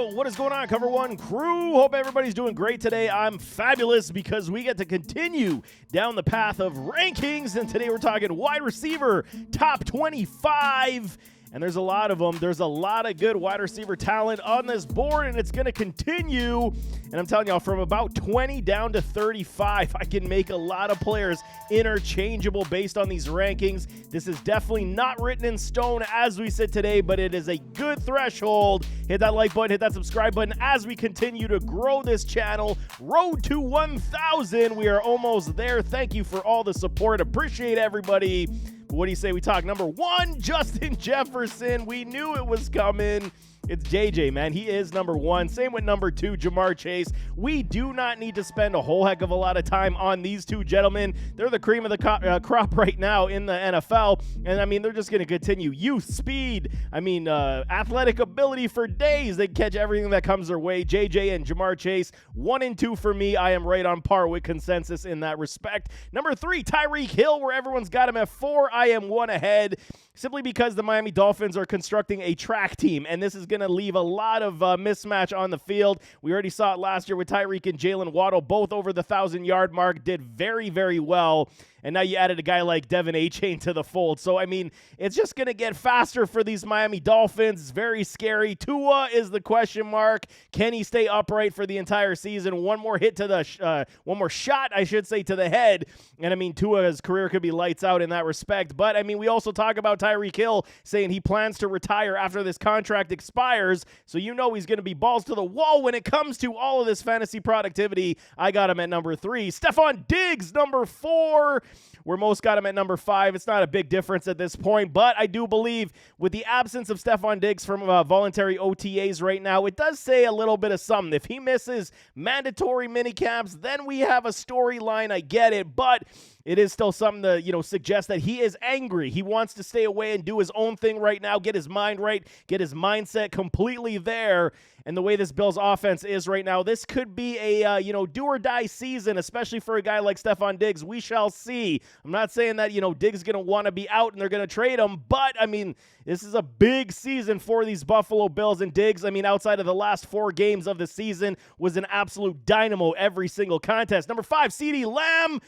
Yo, what is going on, Cover One crew? Hope everybody's doing great today. I'm fabulous because we get to continue down the path of rankings, and today we're talking wide receiver top 25. And there's a lot of them. There's a lot of good wide receiver talent on this board, and it's going to continue. And I'm telling y'all, from about 20 down to 35, I can make a lot of players interchangeable based on these rankings. This is definitely not written in stone as we sit today, but it is a good threshold. Hit that like button, hit that subscribe button as we continue to grow this channel. Road to 1,000. We are almost there. Thank you for all the support. Appreciate everybody. What do you say we talk number 1, Justin Jefferson? We knew it was coming. It's JJ, man. He is number 1. Same with number 2, Jamar Chase. We do not need to spend a whole heck of a lot of time on these two gentlemen. They're the cream of the crop right now in the NFL. And, I mean, they're just going to continue. Youth, speed, athletic ability for days. They catch everything that comes their way. JJ and Jamar Chase, 1 and 2 for me. I am right on par with consensus in that respect. Number 3, Tyreek Hill, where everyone's got him at 4. I am 1 ahead. Simply because the Miami Dolphins are constructing a track team, and this is going to leave a lot of mismatch on the field. We already saw it last year with Tyreek and Jalen Waddle, both over the 1,000-yard mark, did very, very well. And now you added a guy like Devin A-Chain to the fold. So, I mean, it's just going to get faster for these Miami Dolphins. It's very scary. Tua is the question mark. Can he stay upright for the entire season? One more hit to the one more shot, I should say, to the head. And, I mean, Tua's career could be lights out in that respect. But, I mean, we also talk about Tyreek Hill saying he plans to retire after this contract expires. So, you know he's going to be balls to the wall when it comes to all of this fantasy productivity. I got him at number 3. Stephon Diggs, number 4. Where most got him at number 5. It's not a big difference at this point, but I do believe with the absence of Stephon Diggs from voluntary OTAs right now, it does say a little bit of something. If he misses mandatory minicamps, then we have a storyline. I get it, but it is still something to, suggest that he is angry. He wants to stay away and do his own thing right now, get his mind right, get his mindset completely there. And the way this Bills offense is right now, this could be a, do-or-die season, especially for a guy like Stephon Diggs. We shall see. I'm not saying that, Diggs is going to want to be out and they're going to trade him, but, I mean, this is a big season for these Buffalo Bills. And Diggs, I mean, outside of the last 4 games of the season, was an absolute dynamo every single contest. Number 5, CeeDee Lamb.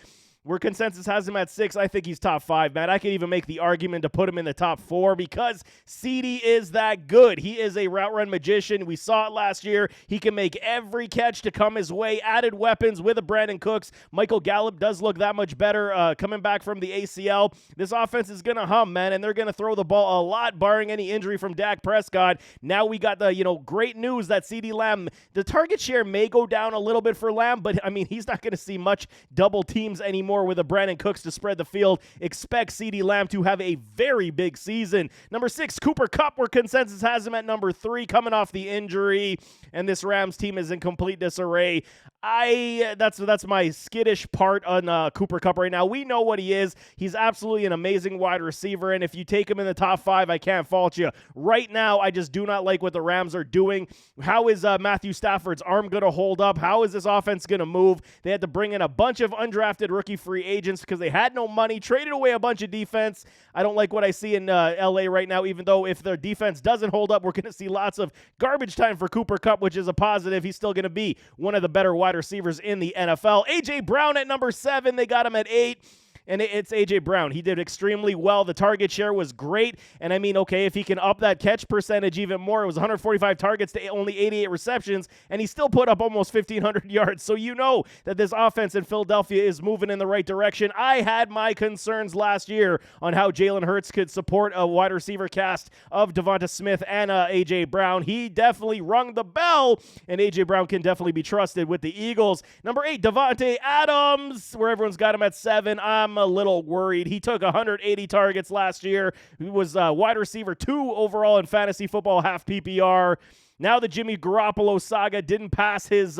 Where consensus has him at 6, I think he's top 5, man. I could even make the argument to put him in the top 4 because CeeDee is that good. He is a route run magician. We saw it last year. He can make every catch to come his way. Added weapons with a Brandon Cooks. Michael Gallup does look that much better coming back from the ACL. This offense is going to hum, man, and they're going to throw the ball a lot, barring any injury from Dak Prescott. Now we got the, great news that CeeDee Lamb, the target share may go down a little bit for Lamb, but, I mean, he's not going to see much double teams anymore with a Brandon Cooks to spread the field. Expect CeeDee Lamb to have a very big season. Number 6, Cooper Kupp, where consensus has him at number 3, coming off the injury, and this Rams team is in complete disarray. That's my skittish part on Cooper Kupp right now. We know what he is. He's absolutely an amazing wide receiver, and if you take him in the top 5, I can't fault you. Right now, I just do not like what the Rams are doing. How is Matthew Stafford's arm going to hold up? How is this offense going to move? They had to bring in a bunch of undrafted rookie free agents because they had no money, traded away a bunch of defense. I don't like what I see in LA right now, even though if their defense doesn't hold up, we're going to see lots of garbage time for Cooper Kupp, which is a positive. He's still going to be one of the better wide receivers in the NFL. A.J. Brown at number 7. They got him at 8. And it's A.J. Brown. He did extremely well. The target share was great. And I mean, okay, if he can up that catch percentage even more, it was 145 targets to only 88 receptions, and he still put up almost 1,500 yards. So you know that this offense in Philadelphia is moving in the right direction. I had my concerns last year on how Jalen Hurts could support a wide receiver cast of Devonta Smith and A.J. Brown. He definitely rung the bell, and A.J. Brown can definitely be trusted with the Eagles. Number 8, Davante Adams, where everyone's got him at 7. I'm a little worried. He took 180 targets last year. He was wide receiver 2 overall in fantasy football, half PPR. Now the Jimmy Garoppolo saga didn't pass his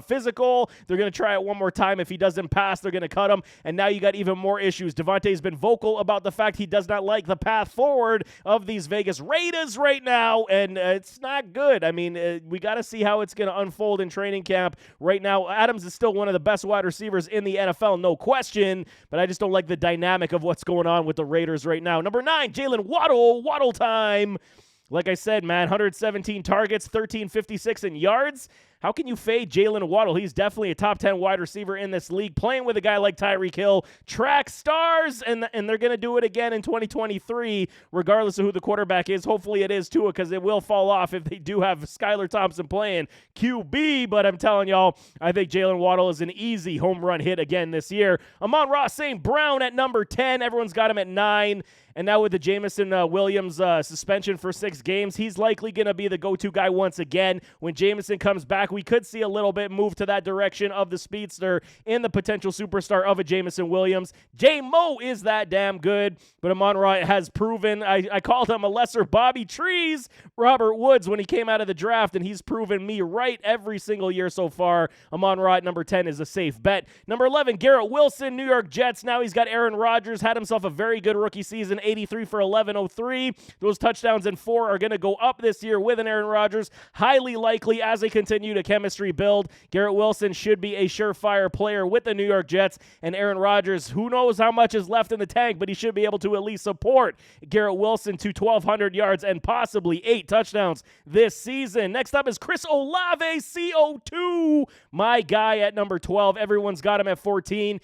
physical. They're going to try it one more time. If he doesn't pass, they're going to cut him. And now you got even more issues. Davante's been vocal about the fact he does not like the path forward of these Vegas Raiders right now, and it's not good. I mean, we got to see how it's going to unfold in training camp. Right now, Adams is still one of the best wide receivers in the NFL, no question, but I just don't like the dynamic of what's going on with the Raiders right now. Number 9, Jalen Waddle. Waddle time. Like I said, man, 117 targets, 1356 in yards. How can you fade Jalen Waddle? He's definitely a top 10 wide receiver in this league, playing with a guy like Tyreek Hill. Track stars, and they're going to do it again in 2023, regardless of who the quarterback is. Hopefully it is Tua, because it will fall off if they do have Skylar Thompson playing QB. But I'm telling y'all, I think Jalen Waddle is an easy home run hit again this year. Amon-Ra St. Brown at number 10. Everyone's got him at 9. And now with the Jameson Williams suspension for 6 games, he's likely going to be the go-to guy once again. When Jameson comes back, we could see a little bit move to that direction of the speedster in the potential superstar of a Jameson Williams. J-Mo is that damn good, but Amon-Ra has proven, I called him a lesser Bobby Trees, Robert Woods, when he came out of the draft, and he's proven me right every single year so far. Amon-Ra at number 10 is a safe bet. Number 11, Garrett Wilson, New York Jets. Now he's got Aaron Rodgers, had himself a very good rookie season, 83 for 1103. Those touchdowns and 4 are going to go up this year with an Aaron Rodgers. Highly likely as they continue to chemistry build. Garrett Wilson should be a surefire player with the New York Jets. And Aaron Rodgers, who knows how much is left in the tank, but he should be able to at least support Garrett Wilson to 1,200 yards and possibly 8 touchdowns this season. Next up is Chris Olave, CO2. My guy at number 12. Everyone's got him at 14.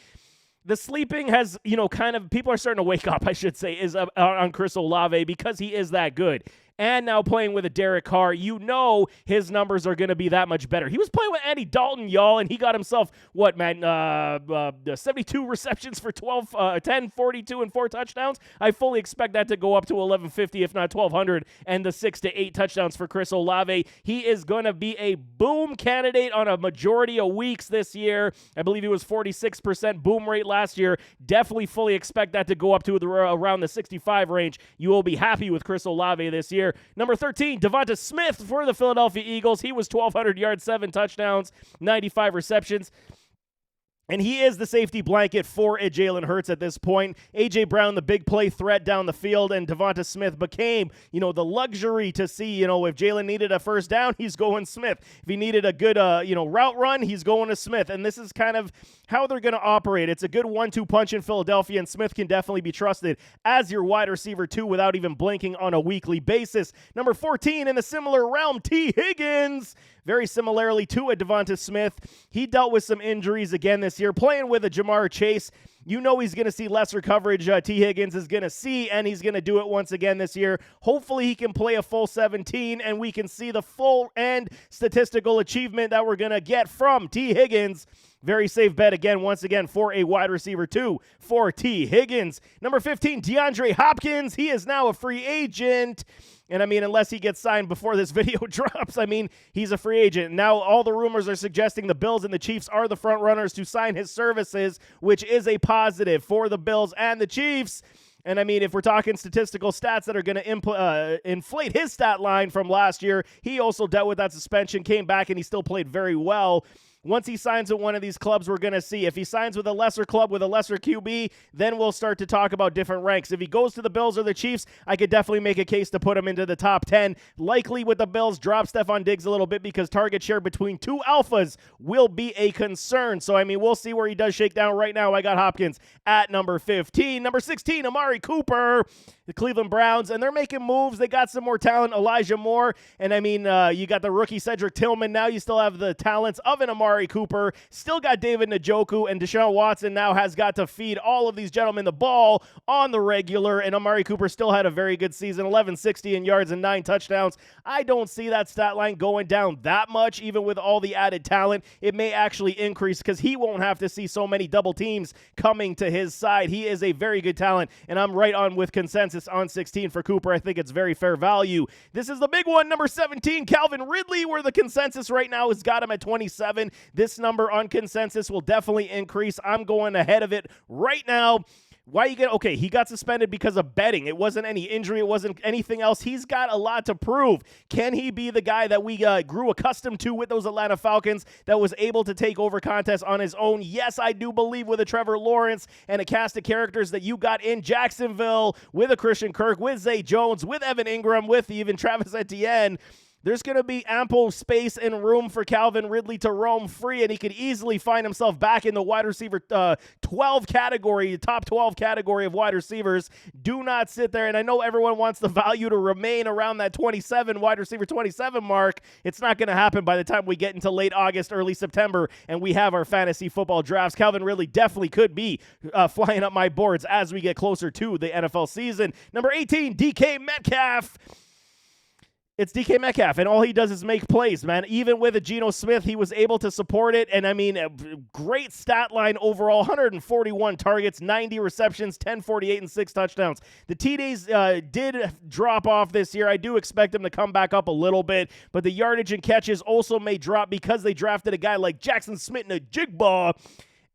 The sleeping has, kind of, people are starting to wake up, I should say, is on Chris Olave because he is that good. And now playing with a Derek Carr, his numbers are going to be that much better. He was playing with Andy Dalton, y'all, and he got himself, 72 receptions for 10, 42, and 4 touchdowns. I fully expect that to go up to 1,150, if not 1,200, and the 6 to 8 touchdowns for Chris Olave. He is going to be a boom candidate on a majority of weeks this year. I believe he was 46% boom rate last year. Definitely fully expect that to go up to around the 65 range. You will be happy with Chris Olave this year. Number 13, Devonta Smith for the Philadelphia Eagles. He was 1,200 yards, 7 touchdowns, 95 receptions. And he is the safety blanket for a Jalen Hurts at this point. A.J. Brown, the big play threat down the field, and Devonta Smith became, the luxury to see, if Jalen needed a first down, he's going Smith. If he needed a good, route run, he's going to Smith. And this is kind of how they're going to operate. It's a good 1-2 punch in Philadelphia, and Smith can definitely be trusted as your wide receiver, too, without even blinking on a weekly basis. Number 14, in a similar realm, T. Higgins. Very similarly to a Devonta Smith. He dealt with some injuries again this year, playing with a Jamar Chase. He's going to see lesser coverage T. Higgins is going to see, and he's going to do it once again this year. Hopefully he can play a full 17, and we can see the full end statistical achievement that we're going to get from T. Higgins. Very safe bet again, once again, for a wide receiver, too, for T. Higgins. Number 15, DeAndre Hopkins. He is now a free agent. And, unless he gets signed before this video drops, he's a free agent. Now, all the rumors are suggesting the Bills and the Chiefs are the front runners to sign his services, which is a positive for the Bills and the Chiefs. And, if we're talking statistical stats that are going to inflate his stat line from last year, he also dealt with that suspension, came back, and he still played very well. Once he signs with one of these clubs, we're going to see. If he signs with a lesser club with a lesser QB, then we'll start to talk about different ranks. If he goes to the Bills or the Chiefs, I could definitely make a case to put him into the top 10. Likely with the Bills, drop Stephon Diggs a little bit because target share between 2 alphas will be a concern. So, we'll see where he does shake down. Right now, I got Hopkins at number 15. Number 16, Amari Cooper, the Cleveland Browns, and they're making moves. They got some more talent, Elijah Moore, and you got the rookie Cedric Tillman. Now you still have the talents of an Amari Cooper, still got David Njoku, and Deshaun Watson now has got to feed all of these gentlemen the ball on the regular, and Amari Cooper still had a very good season, 1160 in yards and 9 touchdowns. I don't see that stat line going down that much, even with all the added talent. It may actually increase because he won't have to see so many double teams coming to his side. He is a very good talent, and I'm right on with consensus on 16 for Cooper. I think it's very fair value. This is the big one, number 17, Calvin Ridley, where the consensus right now has got him at 27. This number on consensus will definitely increase. I'm going ahead of it right now. Why you get okay? He got suspended because of betting. It wasn't any injury. It wasn't anything else. He's got a lot to prove. Can he be the guy that we grew accustomed to with those Atlanta Falcons that was able to take over contests on his own? Yes, I do believe with a Trevor Lawrence and a cast of characters that you got in Jacksonville with a Christian Kirk, with Zay Jones, with Evan Ingram, with even Travis Etienne. there's going to be ample space and room for Calvin Ridley to roam free, and he could easily find himself back in the wide receiver 12 category, top 12 category of wide receivers. Do not sit there, and I know everyone wants the value to remain around that 27, wide receiver 27 mark. It's not going to happen by the time we get into late August, early September, and we have our fantasy football drafts. Calvin Ridley definitely could be flying up my boards as we get closer to the NFL season. Number 18, DK Metcalf. It's DK Metcalf, and all he does is make plays, man. Even with a Geno Smith, he was able to support it, and I mean, a great stat line overall, 141 targets, 90 receptions, 1048, and 6 touchdowns. The TDs did drop off this year. I do expect him to come back up a little bit, but the yardage and catches also may drop because they drafted a guy like Jackson Smith-Njigba.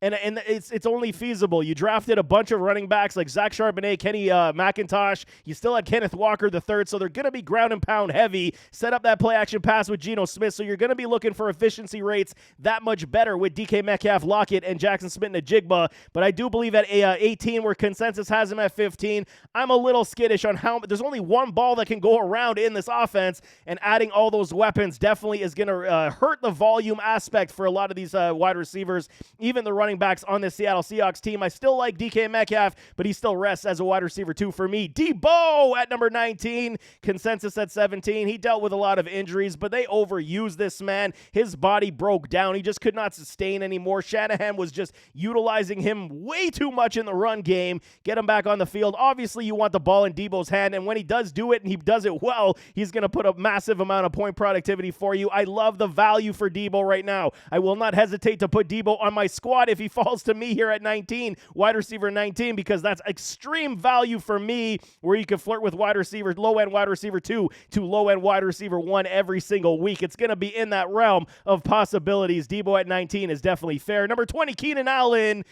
And it's only feasible. You drafted a bunch of running backs like Zach Charbonnet, Kenny McIntosh. You still had Kenneth Walker III, so they're going to be ground and pound heavy. Set up that play action pass with Geno Smith, so you're going to be looking for efficiency rates that much better with DK Metcalf, Lockett, and Jackson Smith-Njigba. But I do believe at 18, where consensus has him at 15, I'm a little skittish on how there's only one ball that can go around in this offense, and adding all those weapons definitely is going to hurt the volume aspect for a lot of these wide receivers, even the running backs on the Seattle Seahawks team. I still like DK Metcalf, but he still rests as a wide receiver 2 for me. Debo at number 19, consensus at 17. He dealt with a lot of injuries, but they overused this man. His body broke down. He just could not sustain anymore. Shanahan was just utilizing him way too much in the run game. Get him back on the field. Obviously, you want the ball in Debo's hand, and when he does do it, and he does it well, he's going to put a massive amount of point productivity for you. I love the value for Debo right now. I will not hesitate to put Debo on my squad if he falls to me here at 19, wide receiver 19, because that's extreme value for me, where you can flirt with wide receiver, low-end wide receiver 2 to low-end wide receiver 1 every single week. It's going to be in that realm of possibilities. Debo at 19 is definitely fair. Number 20, Keenan Allen.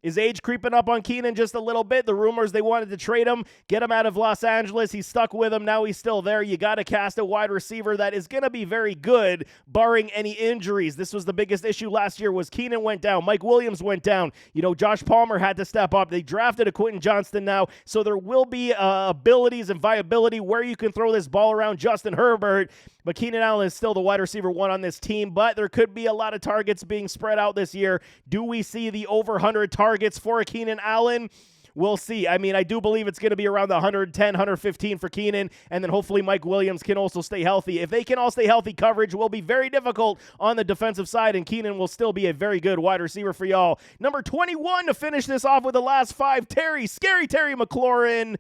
Is age creeping up on Keenan just a little bit? The rumors they wanted to trade him, get him out of Los Angeles. He's stuck with him. Now he's still there. You got to cast a wide receiver that is going to be very good, barring any injuries. This was the biggest issue last year was Keenan went down. Mike Williams went down. You know, Josh Palmer had to step up. They drafted a Quentin Johnston now, so there will be abilities and viability where you can throw this ball around Justin Herbert. But Keenan Allen is still the wide receiver 1 on this team, but there could be a lot of targets being spread out this year. Do we see the over 100 targets for Keenan Allen? We'll see. I mean, I do believe it's going to be around the 110, 115 for Keenan, and then hopefully Mike Williams can also stay healthy. If they can all stay healthy, coverage will be very difficult on the defensive side, and Keenan will still be a very good wide receiver for y'all. Number 21 to finish this off with the last 5, Scary Terry McLaurin.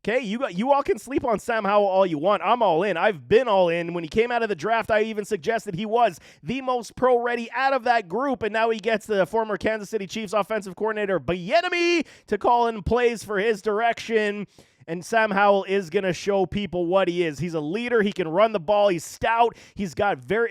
Okay, you all can sleep on Sam Howell all you want. I'm all in. I've been all in. When he came out of the draft, I even suggested he was the most pro-ready out of that group, and now he gets the former Kansas City Chiefs offensive coordinator, Bieniemy, to call in plays for his direction. And Sam Howell is going to show people what he is. He's a leader. He can run the ball. He's stout. He's got very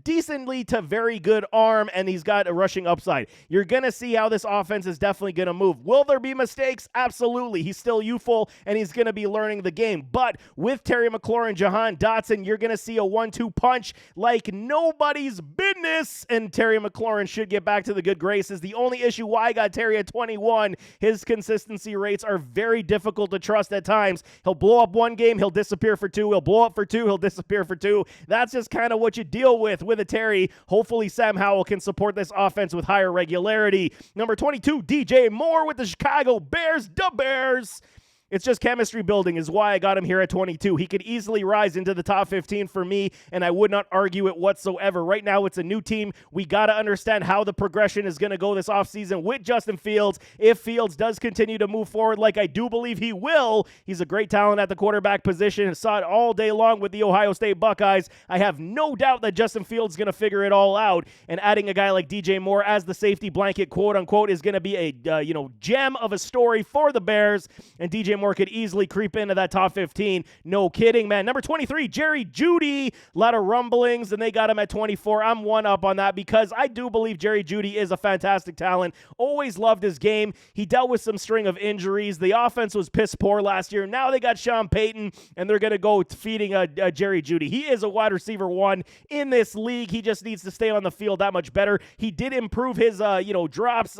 decently to very good arm, and he's got a rushing upside. You're going to see how this offense is definitely going to move. Will there be mistakes? Absolutely. He's still youthful, and he's going to be learning the game. But with Terry McLaurin, Jahan Dotson, you're going to see a 1-2 punch like nobody's business, and Terry McLaurin should get back to the good graces. The only issue why I got Terry at 21, his consistency rates are very difficult to trust at times. He'll blow up one game, he'll disappear for 2. He'll blow up for 2, he'll disappear for 2. That's just kind of what you deal with a Terry. Hopefully Sam Howell can support this offense with higher regularity. Number 22, DJ Moore with the Chicago Bears. The Bears. It's just chemistry building is why I got him here at 22. He could easily rise into the top 15 for me, and I would not argue it whatsoever. Right now, it's a new team. We got to understand how the progression is going to go this offseason with Justin Fields. If Fields does continue to move forward like I do believe he will, he's a great talent at the quarterback position. I saw it all day long with the Ohio State Buckeyes. I have no doubt that Justin Fields is going to figure it all out, and adding a guy like DJ Moore as the safety blanket, quote-unquote, is going to be a gem of a story for the Bears, and DJ Moore could easily creep into that top 15. No kidding, man. Number 23, Jerry Jeudy. A lot of rumblings, and they got him at 24. I'm one up on that because I do believe Jerry Jeudy is a fantastic talent. Always loved his game. He dealt with some string of injuries. The offense was piss poor last year. Now they got Sean Payton, and they're going to go feeding Jerry Jeudy. He is a wide receiver 1 in this league. He just needs to stay on the field that much better. He did improve his drops,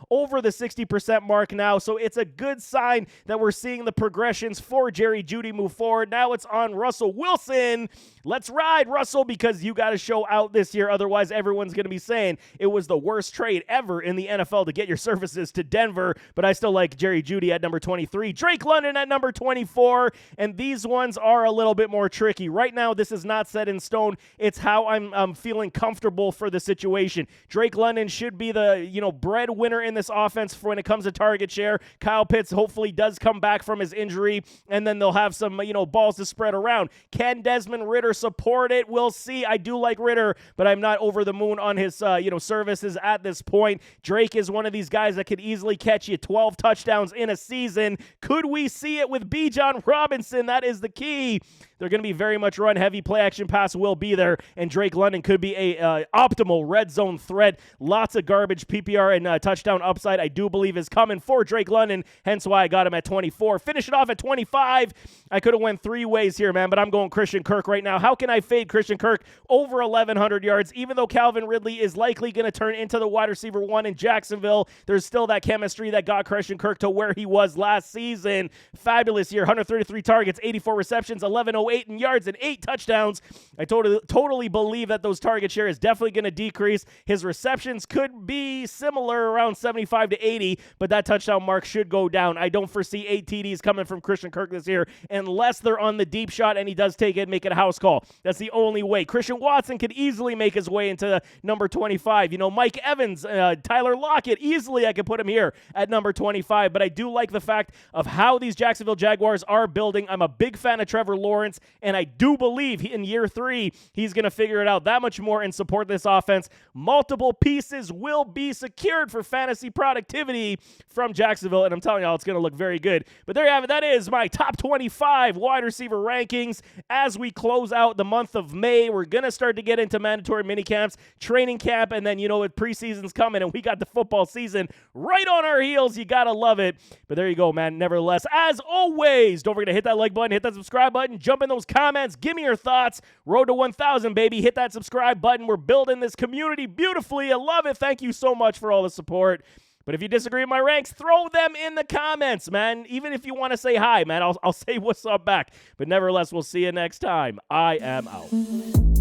over the 60% mark now, so it's a good sign that we're seeing the progressions for Jerry Jeudy move forward. Now it's on Russell Wilson. Let's ride, Russell, because you got to show out this year. Otherwise, everyone's going to be saying it was the worst trade ever in the NFL to get your services to Denver. But I still like Jerry Jeudy at number 23, Drake London at number 24, and these ones are a little bit more tricky. Right now, this is not set in stone. It's how I'm feeling comfortable for the situation. Drake London should be the breadwinner in this offense for when it comes to target share. Kyle Pitts hopefully does come back from his injury, and then they'll have some balls to spread around. Can Desmond Ridder support it? We'll see. I do like Ridder, but I'm not over the moon on his services at this point. Drake is one of these guys that could easily catch you 12 touchdowns in a season. Could we see it with Bijan Robinson? That is the key. They're going to be very much run heavy. Play action pass will be there, and Drake London could be a optimal red zone threat. Lots of garbage PPR and touchdown upside I do believe is coming for Drake London, hence why I got him at 24. Finish it off at 25. I could have went three ways here, man, but I'm going Christian Kirk right now. How can I fade Christian Kirk over 1,100 yards? Even though Calvin Ridley is likely going to turn into the wide receiver one in Jacksonville, there's still that chemistry that got Christian Kirk to where he was last season. Fabulous year, 133 targets, 84 receptions, 1108 in yards, and 8 touchdowns. I totally believe that those target share is definitely going to decrease. His receptions could be similar, around 75 to 80, but that touchdown mark should go down. I don't foresee 8 TDs coming from Christian Kirk this year unless they're on the deep shot and he does take it and make it a house call. That's the only way. Christian Watson could easily make his way into number 25. Mike Evans, Tyler Lockett, easily I could put him here at number 25, but I do like the fact of how these Jacksonville Jaguars are building. I'm a big fan of Trevor Lawrence, and I do believe in year 3, he's going to figure it out that much more and support this offense. Multiple pieces will be secured for fantasy productivity from Jacksonville, and I'm telling y'all, it's going to look very good. But there you have it. That is my top 25 wide receiver rankings. As we close out the month of May, we're going to start to get into mandatory minicamps, training camp, and then, with preseason's coming, and we got the football season right on our heels. You got to love it. But there you go, man. Nevertheless, as always, don't forget to hit that like button, hit that subscribe button, jump in those comments, give me your thoughts. Road to 1,000, baby. Hit that subscribe button. We're building this community beautifully. I love it. Thank you so much for all the support. But if you disagree with my ranks, throw them in the comments, man. Even if you want to say hi, man, I'll say what's up back. But nevertheless, we'll see you next time. I am out.